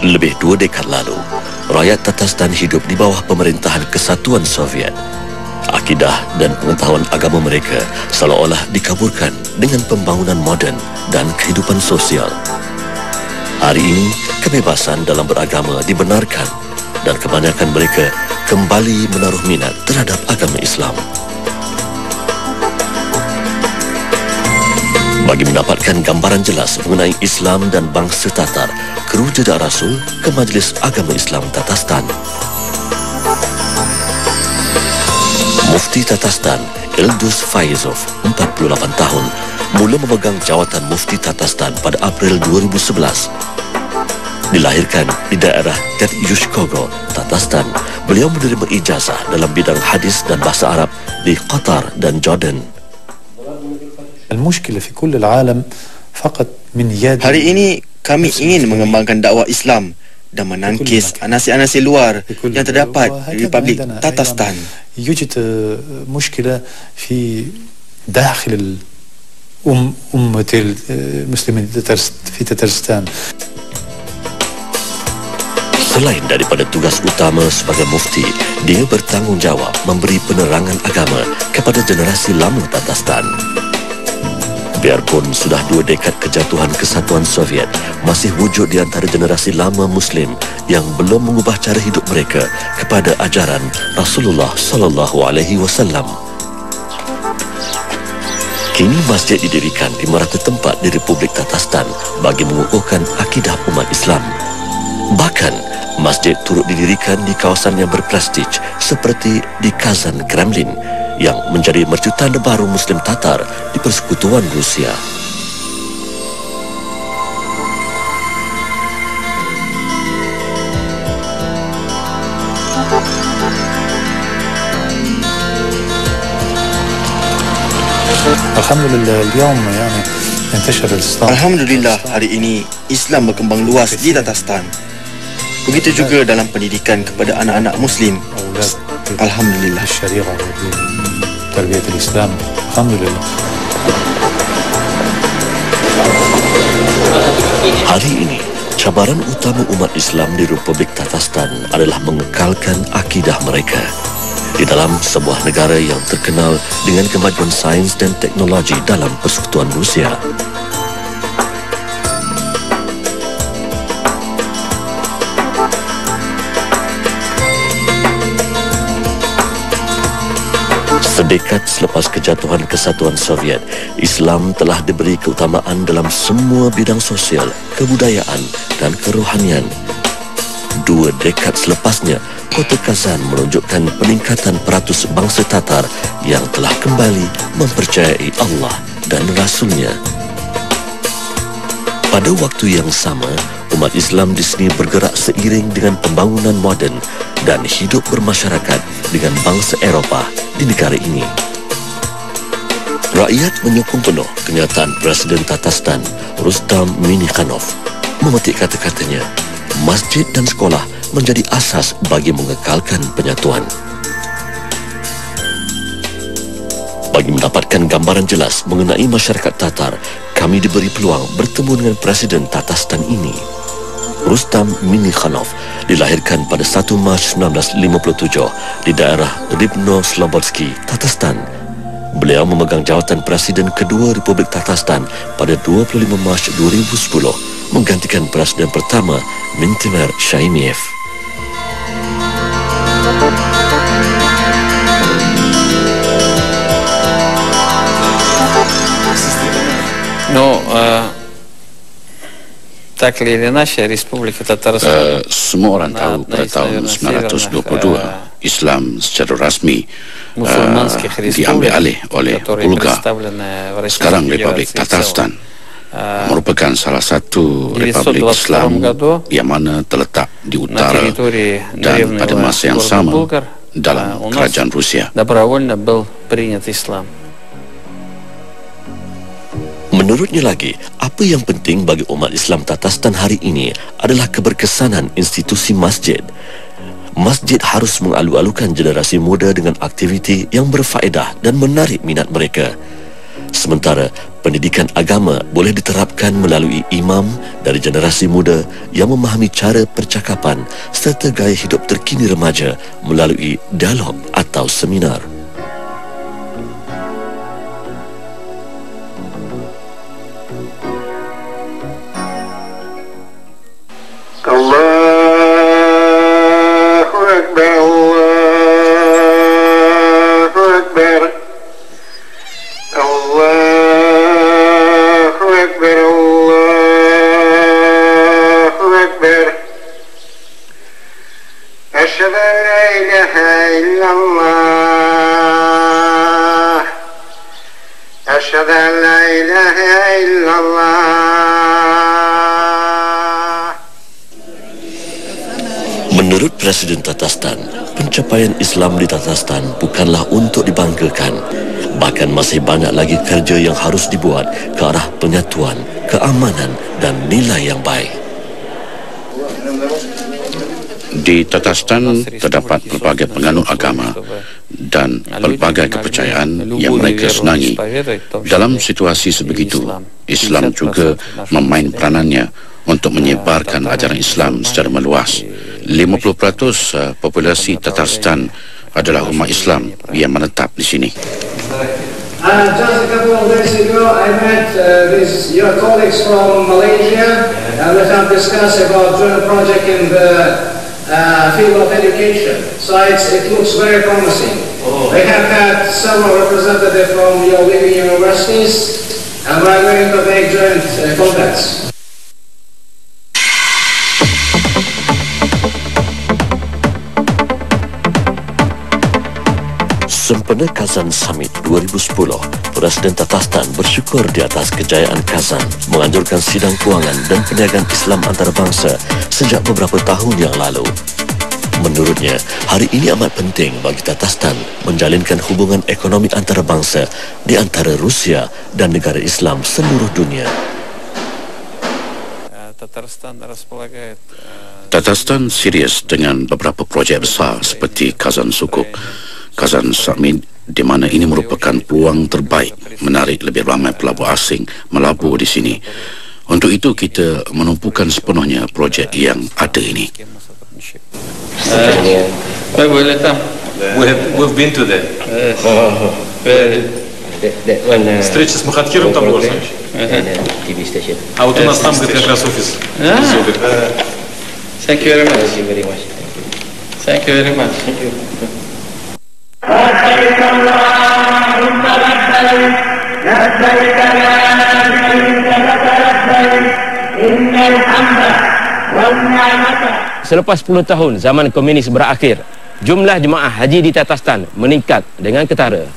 Lebih 2 dekad lalu, rakyat Tatarstan hidup di bawah pemerintahan Kesatuan Soviet. Akidah dan pengetahuan agama mereka seolah-olah dikaburkan dengan pembangunan moden dan kehidupan sosial. Hari ini, kebebasan dalam beragama dibenarkan dan kebanyakan mereka kembali menaruh minat terhadap agama Islam. Bagi mendapatkan gambaran jelas mengenai Islam dan bangsa Tatar, kru Jedak Rasul ke Majlis Agama Islam Tatarstan. Mufti Tatarstan, Ildus Faizov, 48 tahun, mula memegang jawatan Mufti Tatarstan pada April 2011. Dilahirkan di daerah Tetyushkogo, Tatarstan, beliau menerima ijazah dalam bidang hadis dan bahasa Arab di Qatar dan Jordan. Hari ini kami ingin mengembangkan dakwah Islam dan menangkis anasir-anasir luar yang terdapat di Republik Tatarstan. Selain daripada tugas utama sebagai mufti, dia bertanggungjawab memberi penerangan agama kepada generasi lama Tatarstan. Biarpun sudah 2 dekad kejatuhan Kesatuan Soviet, masih wujud di antara generasi lama Muslim yang belum mengubah cara hidup mereka kepada ajaran Rasulullah sallallahu alaihi wasallam. Kini masjid didirikan di merata tempat di Republik Tatarstan bagi mengukuhkan akidah umat Islam. Bahkan, masjid turut didirikan di kawasan yang berprestij seperti di Kazan Kremlin yang menjadi mercutanda baru Muslim Tatar di Persekutuan Rusia. Alhamdulillah, hari ini Islam berkembang luas di Tatarstan. Begitu juga dalam pendidikan kepada anak-anak Muslim. Alhamdulillah. Hari ini, cabaran utama umat Islam di Republik Tatarstan adalah mengekalkan akidah mereka. Di dalam sebuah negara yang terkenal dengan kemajuan sains dan teknologi dalam Persekutuan Rusia. Sedekad selepas kejatuhan Kesatuan Soviet, Islam telah diberi keutamaan dalam semua bidang sosial, kebudayaan dan kerohanian. 2 dekad selepasnya, Kota Kazan menunjukkan peningkatan peratus bangsa Tatar yang telah kembali mempercayai Allah dan Rasulnya. Pada waktu yang sama, umat Islam di sini bergerak seiring dengan pembangunan moden dan hidup bermasyarakat dengan bangsa Eropah di negara ini. Rakyat menyokong penuh kenyataan Presiden Tatarstan, Rustam Minikhanov, memetik kata-katanya, masjid dan sekolah menjadi asas bagi mengekalkan penyatuan. Bagi mendapatkan gambaran jelas mengenai masyarakat Tatar, kami diberi peluang bertemu dengan Presiden Tatarstan ini. Rustam Minikhanov dilahirkan pada 1 Mac 1957 di daerah Ribno Slobodsky, Tatarstan. Beliau memegang jawatan Presiden kedua Republik Tatarstan pada 25 Mac 2010, menggantikan Presiden pertama Mintimer Shaimiev. Так или иначе, Республика Татарстан. Semua orang tahu pada tahun 1922 Islam secara rasmi diambil alih oleh Bulgar. Sekarang Republik Tatarstan merupakan salah satu republik Islam yang mana terletak di utara dan pada masa yang sama dalam kerajaan Rusia. Menurutnya lagi, apa yang penting bagi umat Islam Tatarstan hari ini adalah keberkesanan institusi masjid. Masjid harus mengalu-alukan generasi muda dengan aktiviti yang berfaedah dan menarik minat mereka. Sementara Pendidikan agama boleh diterapkan melalui imam dari generasi muda yang memahami cara percakapan serta gaya hidup terkini remaja melalui dialog atau seminar. أشهد أن لا إله إلا الله. Menurut Presiden Tatarstan, pencapaian Islam di Tatarstan bukanlah untuk dibanggakan. Bahkan masih banyak lagi kerja yang harus dibuat ke arah penyatuan, keamanan dan nilai yang baik. Di Tatarstan terdapat pelbagai penganut agama dan pelbagai kepercayaan yang mereka senangi. Dalam situasi sebegitu, Islam juga memain peranannya untuk menyebarkan ajaran Islam secara meluas. 50% populasi Tatarstan adalah umat Islam yang menetap di sini. Just a couple of days ago, I met your colleagues from Malaysia, and we have discussed about joint project in the field of education. So it looks very promising. We have had several representatives from your leading universities, and we are going to make joint contacts. Sempena Kazan Summit 2010, Presiden Tatarstan bersyukur di atas kejayaan Kazan menganjurkan sidang kewangan dan perniagaan Islam antarabangsa sejak beberapa tahun yang lalu. Menurutnya, hari ini amat penting bagi Tatarstan menjalinkan hubungan ekonomi antarabangsa di antara Rusia dan negara Islam seluruh dunia. Tatarstan serius dengan beberapa projek besar seperti Kazan Sukuk, Kazan Summit, di mana ini merupakan peluang terbaik menarik lebih ramai pelabur asing melabur di sini. Untuk itu kita menumpukan sepenuhnya projek yang ada ini. We've been to that. Встреча с Махатхиром там была. А вот у нас там как раз офис. Thank you very much. Thank you very much. لبيك اللهم لبيك لبيك لا شريك لك لبيك إن الحمد والنعمة. Selepas 10 tahun zaman komunis berakhir, jumlah jemaah haji di Tatarstan meningkat dengan ketara.